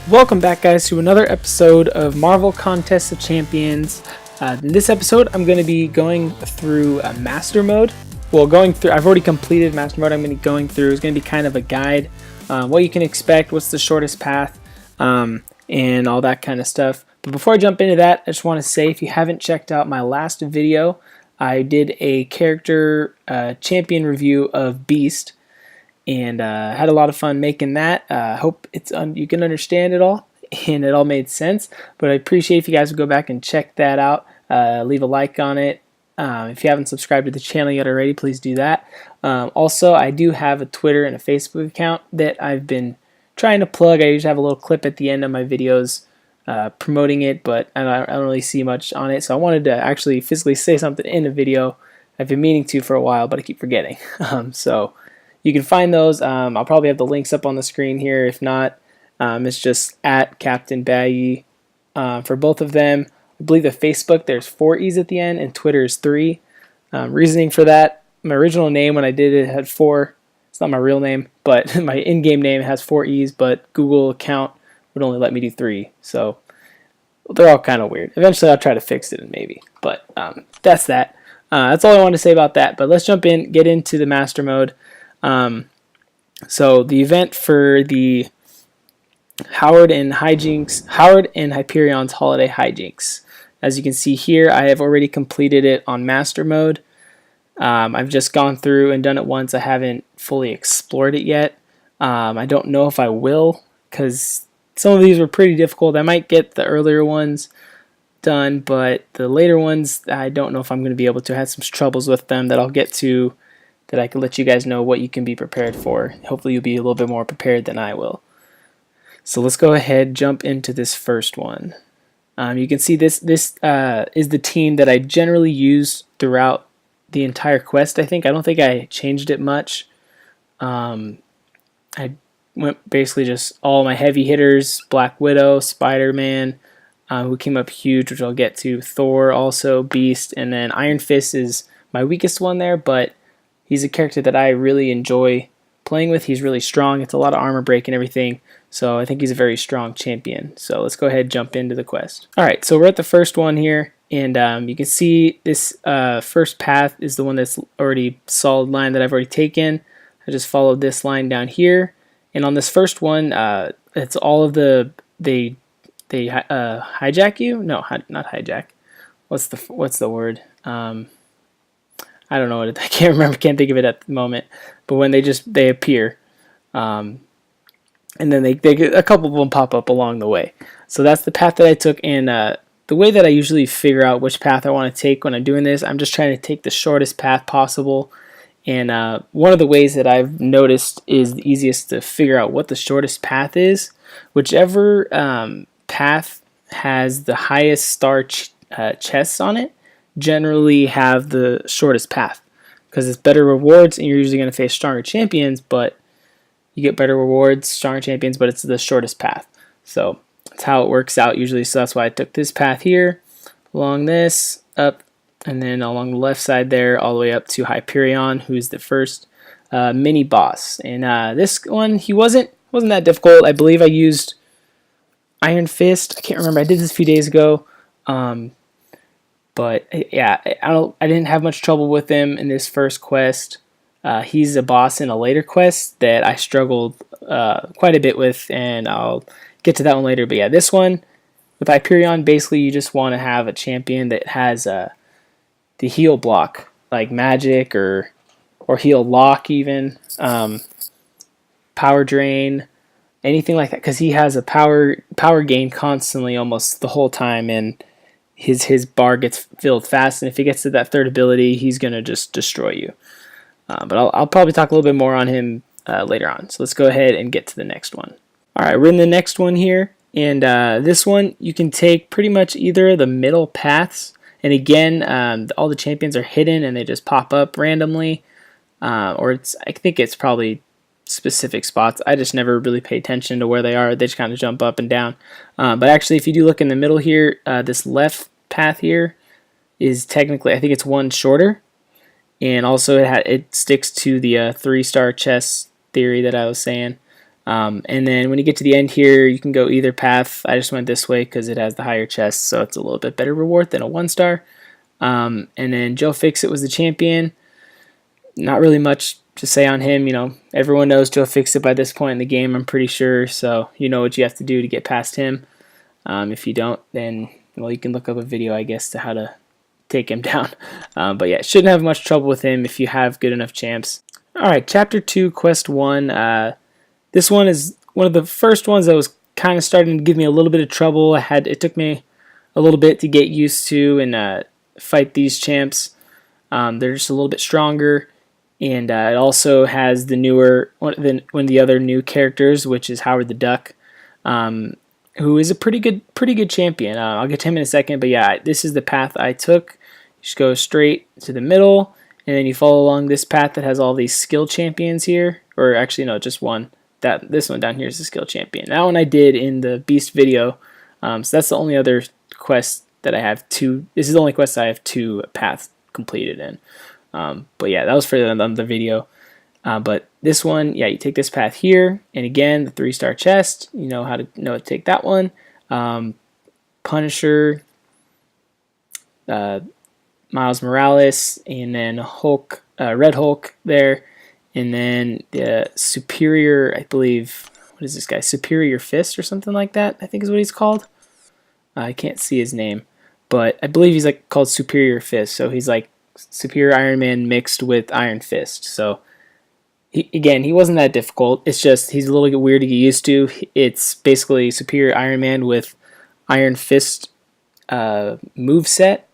Welcome back, guys, to another episode of Marvel Contest of Champions. In this episode, I'm going to be going through Master Mode. I've already completed Master Mode. I'm going to be going through. It's going to be kind of a guide, what you can expect, what's the shortest path, and all that kind of stuff. But before I jump into that, I just want to say, if you haven't checked out my last video, I did a character champion review of Beast. And had a lot of fun making that. Hope you can understand it all and it all made sense. But I appreciate if you guys would go back and check that out. Leave a like on it. If you haven't subscribed to the channel yet already, please do that. Also, I do have a Twitter and a Facebook account that I've been trying to plug. I usually have a little clip at the end of my videos promoting it, but I don't really see much on it. So I wanted to actually physically say something in a video. I've been meaning to for a while, but I keep forgetting. So you can find those. I'll probably have the links up on the screen here. If not, it's just at Captain Baggy for both of them. I believe the Facebook, there's 4 E's at the end, and Twitter is 3. Reasoning for that, my original name when I did it had 4. It's not my real name, but my in-game name has 4 E's, but Google account would only let me do 3. So they're all kind of weird. Eventually I'll try to fix it, maybe. But that's that. That's all I want to say about that. But let's get into the Master Mode. So the event for the Howard and Hyperion's Holiday Hijinks. As you can see here, I have already completed it on Master Mode. I've just gone through and done it once. I haven't fully explored it yet. I don't know if I will, because some of these were pretty difficult. I might get the earlier ones done, but the later ones, I don't know if I'm going to be able to. I had some troubles with them that I'll get to, that I can let you guys know what you can be prepared for. Hopefully you'll be a little bit more prepared than I will. So let's go ahead, jump into this first one. You can see this is the team that I generally use throughout the entire quest, I think. I don't think I changed it much. I went basically just all my heavy hitters, Black Widow, Spider-Man, who came up huge, which I'll get to, Thor also, Beast, and then Iron Fist is my weakest one there, but he's a character that I really enjoy playing with. He's really strong. It's a lot of armor break and everything. So I think he's a very strong champion. So let's go ahead and jump into the quest. Alright, so we're at the first one here. And you can see this first path is the one that's already solid line that I've already taken. I just followed this line down here. And on this first one, it's all of they hijack you? No, not hijack. What's the word? I don't know what I can't remember. Can't think of it at the moment. But when they appear, and then they get, a couple of them pop up along the way. So that's the path that I took. And the way that I usually figure out which path I want to take when I'm doing this, I'm just trying to take the shortest path possible. And one of the ways that I've noticed is the easiest to figure out what the shortest path is. Whichever path has the highest star chests on it generally have the shortest path, because it's better rewards and you're usually going to face stronger champions, but you get better rewards, stronger champions, but it's the shortest path. So that's how it works out usually. So that's why I took this path here, along this, up, and then along the left side there, all the way up to Hyperion, who's the first mini boss. And this one, he wasn't that difficult. I believe I used Iron Fist. I can't remember. I did this a few days ago. But yeah, I didn't have much trouble with him in this first quest. He's a boss in a later quest that I struggled quite a bit with, and I'll get to that one later. But yeah, this one with Hyperion, basically you just want to have a champion that has the heal block, like magic or heal lock even, power drain, anything like that, because he has a power gain constantly almost the whole time, and his bar gets filled fast, and if he gets to that third ability, he's going to just destroy you. But I'll probably talk a little bit more on him later on. So let's go ahead and get to the next one. Alright, we're in the next one here, and this one you can take pretty much either of the middle paths, and again, all the champions are hidden and they just pop up randomly, or I think it's probably specific spots. I just never really pay attention to where they are. They just kind of jump up and down. But actually, if you do look in the middle here, this left path here is technically, I think it's one shorter, and also it sticks to the 3-star chest theory that I was saying. And then when you get to the end here, you can go either path. I just went this way because it has the higher chest, so it's a little bit better reward than a 1-star. And then Joe Fixit was the champion. Not really much to say on him. Everyone knows Joe Fixit by this point in the game, I'm pretty sure, so you know what you have to do to get past him. If you don't, then, well, you can look up a video, I guess, to how to take him down. But yeah, shouldn't have much trouble with him if you have good enough champs. Alright, Chapter 2, Quest 1. This one is one of the first ones that was kind of starting to give me a little bit of trouble. It took me a little bit to get used to and fight these champs. They're just a little bit stronger, and it also has the newer one of the other new characters, which is Howard the Duck, who is a pretty good champion. I'll get to him in a second, but yeah, this is the path I took. You just go straight to the middle, and then you follow along this path that has all these skill champions here, or actually no, just one. This one down here is the skill champion. That one I did in the Beast video, so that's the only other quest that I have two. This is the only quest I have 2 paths completed in. But yeah, that was for the video. But this one, yeah, you take this path here, and again, the 3-star chest. You know how to take that one. Punisher, Miles Morales, and then Hulk, Red Hulk there. And then the Superior, I believe, what is this guy? Superior Fist or something like that, I think is what he's called. I can't see his name, but I believe he's like called Superior Fist. So he's like Superior Iron Man mixed with Iron Fist. So he wasn't that difficult. It's just he's a little bit weird to get used to. It's basically Superior Iron Man with Iron Fist move set,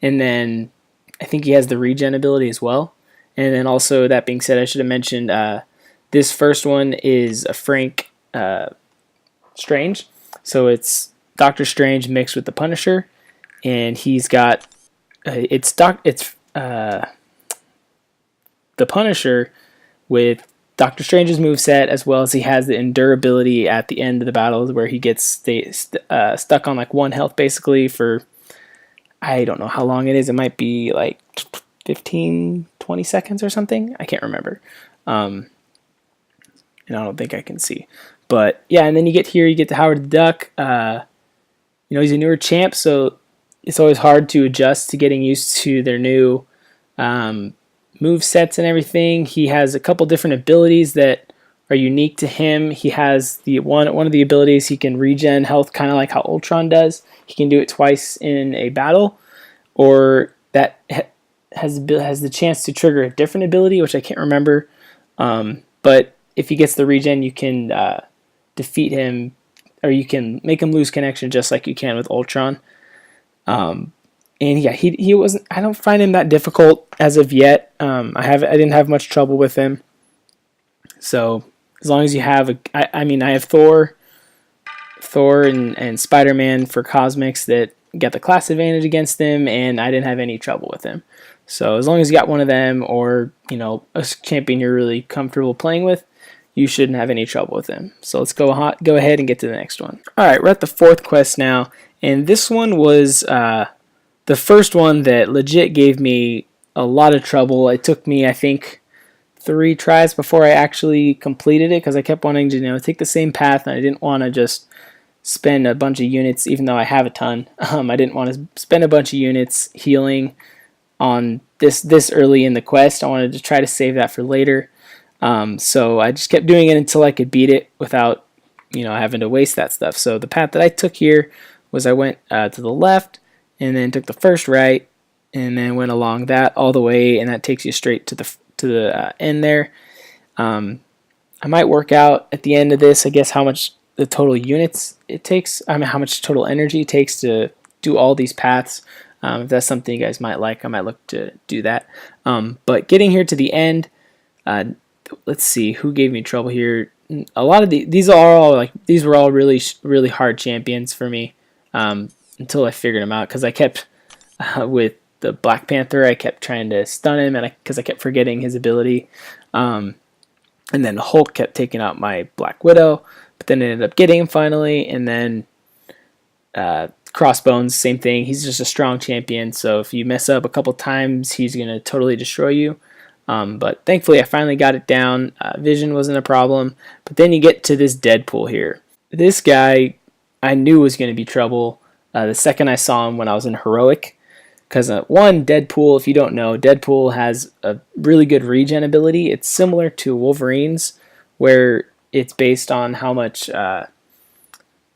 and then I think he has the regen ability as well. And then also, that being said, I should have mentioned this first one is a Frank Strange. So it's Doctor Strange mixed with the Punisher, and he's got the Punisher with Doctor Strange's moveset, as well as he has the endurability at the end of the battle where he gets stuck on like 1 health basically for, I don't know how long it is. It might be like 15, 20 seconds or something. I can't remember. And I don't think I can see. But yeah, and then you get here, you get to Howard the Duck. He's a newer champ, so it's always hard to adjust to getting used to their new move sets and everything. He has a couple different abilities that are unique to him. He has the one of the abilities, he can regen health, kind of like how Ultron does. He can do it twice in a battle, or that has the chance to trigger a different ability, which I can't remember. But if he gets the regen, you can defeat him, or you can make him lose connection just like you can with Ultron. And yeah, he wasn't. I don't find him that difficult as of yet. I didn't have much trouble with him. So as long as you have I have Thor and Spider-Man for Cosmics that got the class advantage against him, and I didn't have any trouble with him. So as long as you got one of them, or a champion you're really comfortable playing with, you shouldn't have any trouble with him. So let's go ahead and get to the next one. All right, we're at the 4th quest now, and this one was the first one that legit gave me a lot of trouble. It took me, I think, 3 tries before I actually completed it, because I kept wanting to take the same path, and I didn't want to just spend a bunch of units, even though I have a ton. I didn't want to spend a bunch of units healing on this early in the quest. I wanted to try to save that for later. So I just kept doing it until I could beat it without having to waste that stuff. So the path that I took here was I went to the left, and then took the first right, and then went along that all the way, and that takes you straight to the end there. I might work out at the end of this, I guess, how much the total units it takes. How much total energy it takes to do all these paths. If that's something you guys might like, I might look to do that. But getting here to the end, let's see who gave me trouble here. A lot of these were all really hard champions for me until I figured them out, because I kept with the Black Panther, I kept trying to stun him, and because I kept forgetting his ability. And then Hulk kept taking out my Black Widow, but then I ended up getting him finally. And then Crossbones, same thing. He's just a strong champion, so if you mess up a couple times, he's going to totally destroy you. But thankfully I finally got it down. Vision wasn't a problem. But then you get to this Deadpool here. This guy I knew was going to be trouble the second I saw him when I was in Heroic. Because one, Deadpool, if you don't know, Deadpool has a really good regen ability. It's similar to Wolverine's, where it's based on how much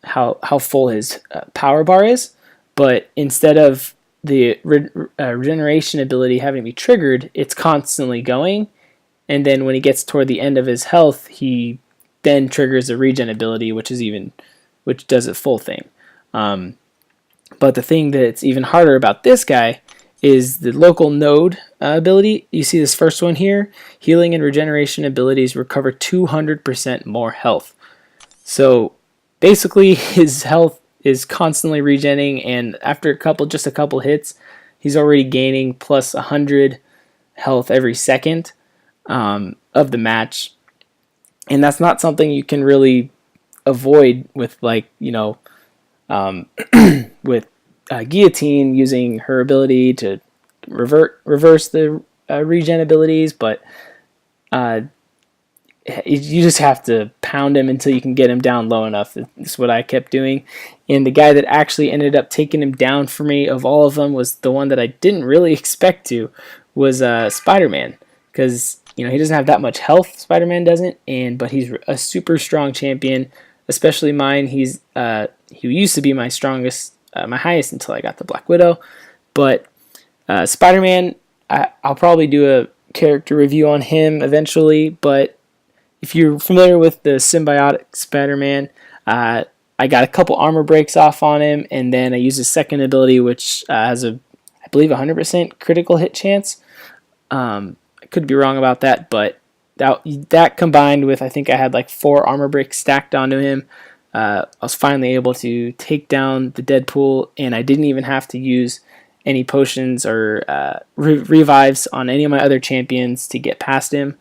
how full his power bar is. But instead of the regeneration ability having to be triggered, it's constantly going. And then when he gets toward the end of his health, he then triggers a regen ability, which does a full thing. But the thing that's even harder about this guy is the local node ability. You see this first one here. Healing and regeneration abilities recover 200% more health. So basically his health is constantly regenerating, and after just a couple hits, he's already gaining plus 100 health every second of the match. And that's not something you can really avoid with, like, with Guillotine using her ability to reverse the regen abilities, but you just have to pound him until you can get him down low enough. That's what I kept doing. And the guy that actually ended up taking him down for me of all of them was the one that I didn't really expect to, was Spider-Man. Because, he doesn't have that much health, Spider-Man doesn't, but he's a super strong champion, especially mine. He used to be my strongest, my highest until I got the Black Widow. But Spider-Man, I'll probably do a character review on him eventually, but if you're familiar with the symbiotic Spider-Man, I got a couple armor breaks off on him, and then I used his second ability, which has I believe 100% critical hit chance. I could be wrong about that, but that combined with, I think I had like 4 armor breaks stacked onto him, I was finally able to take down the Deadpool, and I didn't even have to use any potions or revives on any of my other champions to get past him.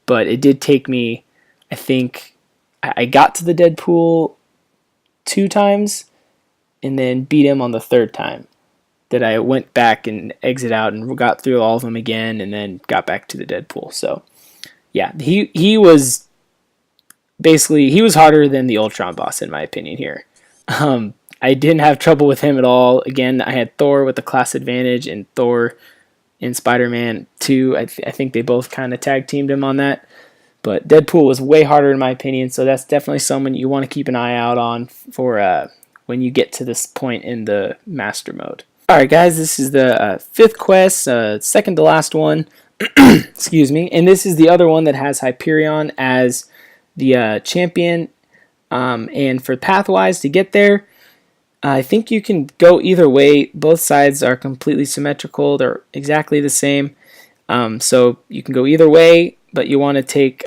But it did take me, I think, I got to the Deadpool 2 times and then beat him on the 3rd time. That I went back and exit out and got through all of them again and then got back to the Deadpool. So, yeah, he was basically, he was harder than the Ultron boss in my opinion here. I didn't have trouble with him at all. Again, I had Thor with the class advantage and Thor in Spider-Man 2. I think they both kind of tag teamed him on that. But Deadpool was way harder in my opinion, so that's definitely someone you want to keep an eye out on for when you get to this point in the master mode. Alright guys, this is the 5th quest, second to last one. Excuse me. And this is the other one that has Hyperion as the champion. And for pathwise to get there, I think you can go either way. Both sides are completely symmetrical. They're exactly the same. So you can go either way, but you want to take,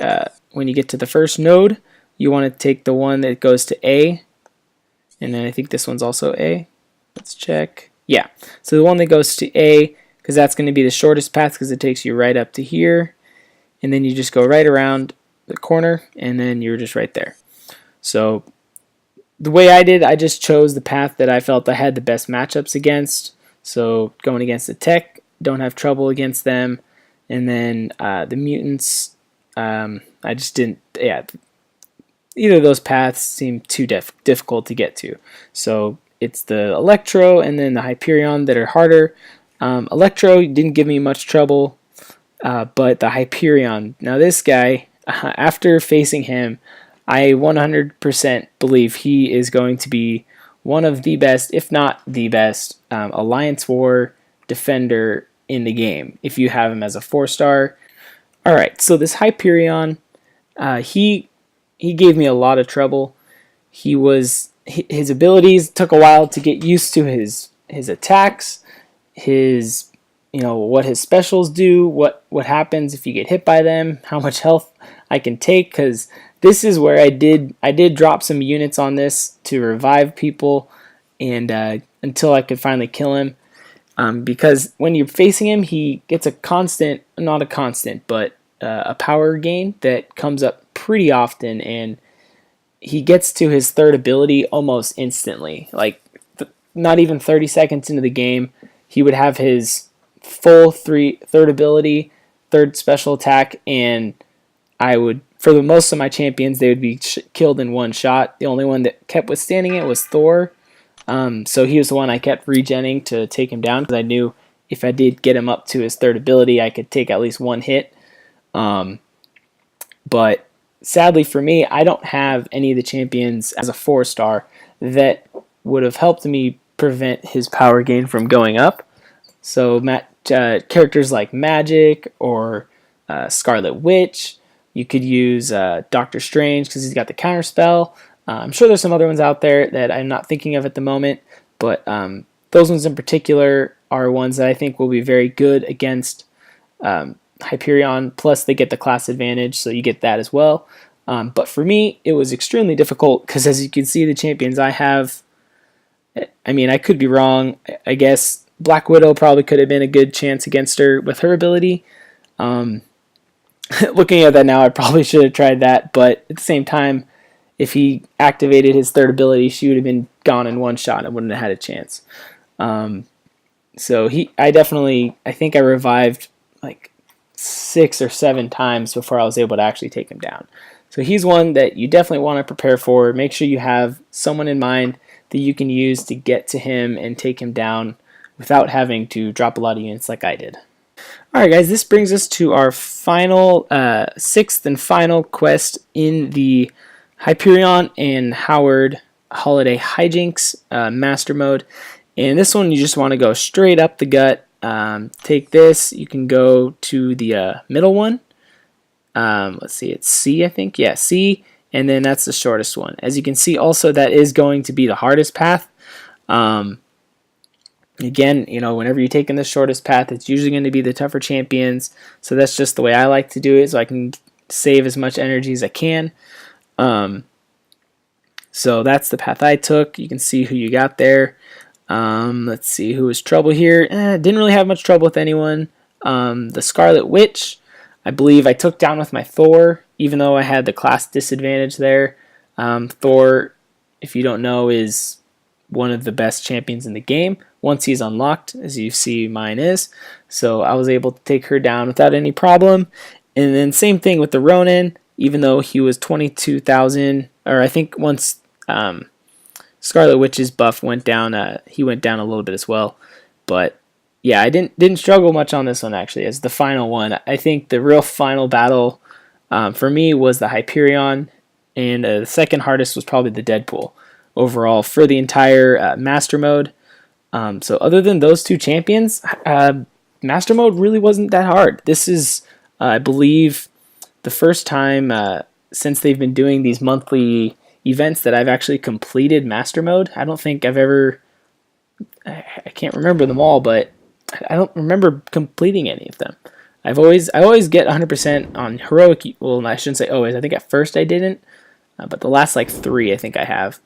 when you get to the first node, you want to take the one that goes to A. And then I think this one's also A. Let's check. Yeah, so the one that goes to A, because that's going to be the shortest path because it takes you right up to here. And then you just go right around the corner, and then you're just right there. So the way I did, I just chose the path that I felt I had the best matchups against. So going against the tech, don't have trouble against them. And then the mutants, I just didn't, either of those paths seemed too difficult to get to. So it's the Electro and then the Hyperion that are harder. Electro didn't give me much trouble, but the Hyperion, now this guy, after facing him, I 100% believe he is going to be one of the best, if not the best, Alliance War defender in the game, if you have him as a 4-star. Alright, so this Hyperion, he gave me a lot of trouble. His abilities took a while to get used to his attacks, what his specials do, what happens if you get hit by them, how much health I can take, because this is where I did drop some units on this to revive people, and until I could finally kill him, because when you're facing him, he gets a power gain that comes up pretty often, and he gets to his 3rd ability almost instantly. Like, not even 30 seconds into the game, he would have his full 3rd ability third special attack, and I would, for the most of my champions, they would be killed in one shot. The only one that kept withstanding it was Thor. So he was the one I kept regenning to take him down, because I knew if I did get him up to his third ability, I could take at least one hit. But sadly for me, I don't have any of the champions as a 4-star that would have helped me prevent his power gain from going up. So characters like Magic or Scarlet Witch, you could use Doctor Strange because he's got the counter spell. I'm sure there's some other ones out there that I'm not thinking of at the moment, but those ones in particular are ones that I think will be very good against Hyperion, plus they get the class advantage, so you get that as well. But for me, it was extremely difficult because, as you can see, the champions I have, I mean, I could be wrong. I guess Black Widow probably could have been a good chance against her with her ability. Looking at that now, I probably should have tried that, but at the same time, if he activated his third ability, she would have been gone in one shot and wouldn't have had a chance. So I think I revived like 6 or 7 times before I was able to actually take him down. So he's one that you definitely want to prepare for. Make sure you have someone in mind that you can use to get to him and take him down without having to drop a lot of units like I did. Alright guys, this brings us to our final, 6th and final quest in the Hyperion and Howard Holiday Hijinks Master Mode. And this one you just want to go straight up the gut. Take this, you can go to the middle one. Let's see, it's C, I think. Yeah, C, and then that's the shortest one. As you can see also, that is going to be the hardest path. Again, you know, whenever you're taking the shortest path, it's usually going to be the tougher champions. So that's just the way I like to do it, so I can save as much energy as I can. So that's the path I took. You can see who you got there. Let's see who was trouble here. Didn't really have much trouble with anyone. The Scarlet Witch, I believe I took down with my Thor, even though I had the class disadvantage there. Thor, if you don't know, is one of the best champions in the game once he's unlocked, as you see mine is. So I was able to take her down without any problem. And then same thing with the Ronin, even though he was 22,000, or I think once Scarlet Witch's buff went down, he went down a little bit as well. But yeah, I didn't struggle much on this one actually as the final one. I think the real final battle for me was the Hyperion, and the second hardest was probably the Deadpool overall for the entire Master Mode. So other than those two champions, Master Mode really wasn't that hard. This is, I believe, the first time since they've been doing these monthly events that I've actually completed Master Mode. I don't think I've ever, I can't remember them all, but I don't remember completing any of them. I always get 100% on heroic. Well, I shouldn't say always. I think at first I didn't, but the last like 3 I think I have.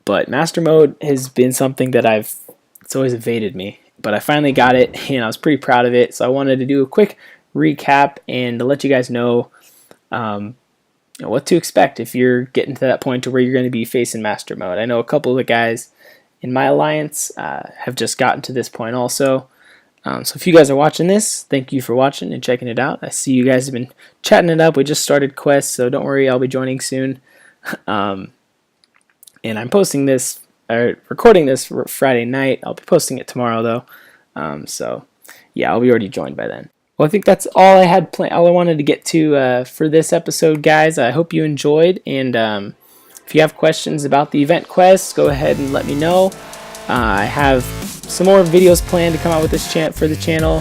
But Master Mode has been something that it's always evaded me. But I finally got it, and I was pretty proud of it. So I wanted to do a quick recap and to let you guys know what to expect if you're getting to that point to where you're going to be facing Master Mode. I know a couple of the guys in my alliance have just gotten to this point also. So if you guys are watching this, thank you for watching and checking it out. I see you guys have been chatting it up. We just started quests, so don't worry, I'll be joining soon. And I'm posting this, or recording this Friday night. I'll be posting it tomorrow though. So yeah, I'll be already joined by then. Well, I think that's all I had planned. All I wanted to get to for this episode, guys. I hope you enjoyed, and if you have questions about the event quests, go ahead and let me know. I have some more videos planned to come out with this for the channel,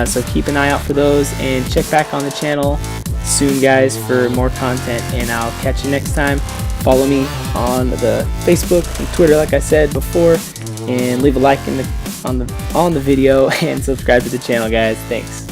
so keep an eye out for those, and check back on the channel soon, guys, for more content. And I'll catch you next time. Follow me on the Facebook and Twitter, like I said before, and leave a like on the video and subscribe to the channel, guys. Thanks.